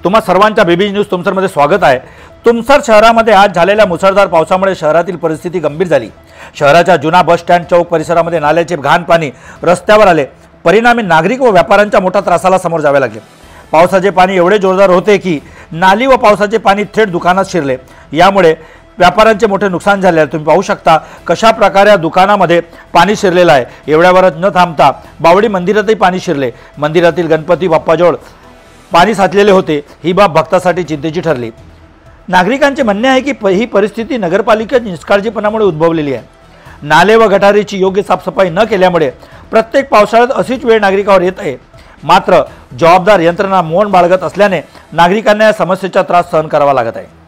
तुम्हा सर्वांच्या बीबी न्यूज तुमसरमध्ये स्वागत आहे। तुमसर शहरामध्ये आज झालेल्या मुसळधार पावसामुळे शहरातील परिस्थिती गंभीर झाली। शहराच्या जुना बस स्टँड चौक परिसरामध्ये नाल्याचे घाण पाणी रस्त्यावर आले। परिणामी नागरिक व व्यापाऱ्यांच्या मोठ्या त्रासाला समोर जावे लागले। पावसाचे पाणी एवढे जोरदार होते की नाली व पावसाचे पाणी थेट दुकानात शिरले। यामुळे व्यापाऱ्यांचे मोठे नुकसान झाले आहे। तुम्ही पाहू शकता कशा प्रकारे दुकानामध्ये पाणी शिरलेलं आहे। एवढ्यावरच न थांबता बावडी मंदिरातही पाणी शिरले। मंदिरातील गणपती बाप्पाजवळ पाणी साचलेले होते। ही बाब भक्तांसाठी चिंतेची ठरली। नागरिकांचे म्हणणे आहे की ही परिस्थिती नगरपालिकेच्या निष्काळजीपणामुळे उद्भवलेली आहे। नाले व गटारीची योग्य साफसफाई न केल्यामुळे प्रत्येक पावसाळ्यात अशीच वेळ नागरिकांवर येत आहे। मात्र जबाबदार यंत्रणा मौन बाळगत असल्याने नागरिकांना या समस्येचा त्रास सहन करावा लागत आहे।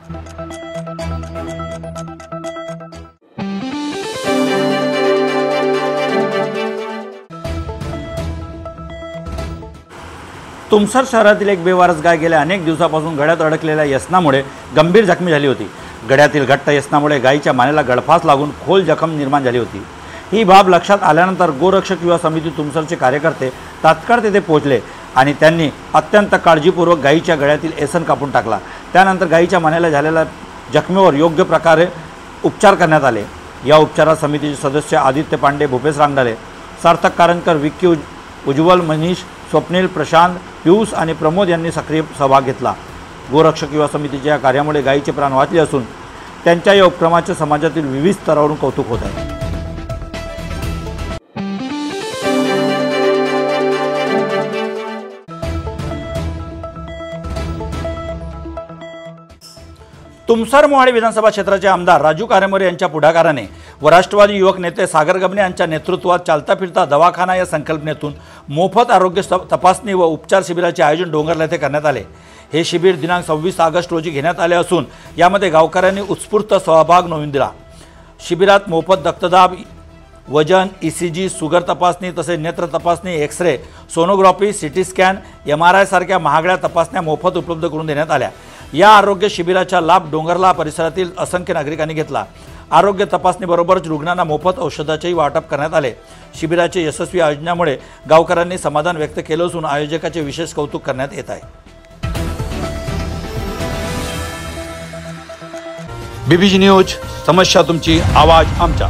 तुमसर शहरातील एक बेवारस गाय गेल्या अनेक दिवसापासून गड्यात अडकलेल्या व्यसनामुळे गंभीर जखमी झाली होती। गड्यातील घट्ट व्यसनामुळे गायीच्या मानेला गळफास लागून खोल जखम निर्माण झाली होती। ही बाब लक्षात आल्यानंतर गोरक्षक युवा समिती तुमसरचे कार्यकर्ते तात्काळ तेथे पोहोचले आणि त्यांनी अत्यंत काळजीपूर्वक गायीच्या गळ्यातील व्यसन कापून टाकला। त्यानंतर गायीच्या मानेला झालेल्या जखमेवर योग्य प्रकारे उपचार करण्यात आले। या उपचारात समितीचे सदस्य आदित्य पांडे, भूपेश रांगडाले, सार्थक कारंजकर, विक्की उज्ज्वल, मनीष, स्वप्नील, प्रशांत, पियुष आणि प्रमोद यांनी सक्रिय सहभाग घेतला। गोरक्षक युवा समितीच्या या कार्यामुळे गायीचे प्राण वाचले असून त्यांच्या या उपक्रमाचे समाजातील विविध स्तरावरून कौतुक होत आहे। तुमसर मोहाडी विधानसभा क्षेत्राचे आमदार राजू कारेमोरे यांच्या पुढाकाराने व राष्ट्रवादी युवक नेते सागर गबने यांच्या नेतृत्वात चालता फिरता दवाखाना या संकल्पनेतून मोफत आरोग्य तपासणी व उपचार शिबिराचे आयोजन डोंगरला येथे करण्यात आले। हे शिबिर दिनांक 26 ऑगस्ट रोजी घेण्यात आले असून यामध्ये गावकऱ्यांनी उत्स्फूर्त सहभाग नोंदवून दिला। शिबिरात मोफत रक्तदाब, वजन, ECG, शुगर तपासणी तसेच नेत्र तपासणी, x-ray, sonography, CT scan, MRI सारख्या महागड्या तपासण्या मोफत उपलब्ध करून देण्यात आल्या। या आरोग्य शिबिराचा लाभ डोंगरला परिसरातील असंख्य नागरिकांनी घेतला। आरोग्य तपासणीबरोबरच रुग्णांना मोफत औषधाचेही वाटप करण्यात आले। शिबिराचे यशस्वी आयोजनामुळे गावकऱ्यांनी समाधान व्यक्त केले असून आयोजकाचे विशेष कौतुक करण्यात येत आहे। बीबीजी न्यूज, समस्या तुमची, आवाज आमचा।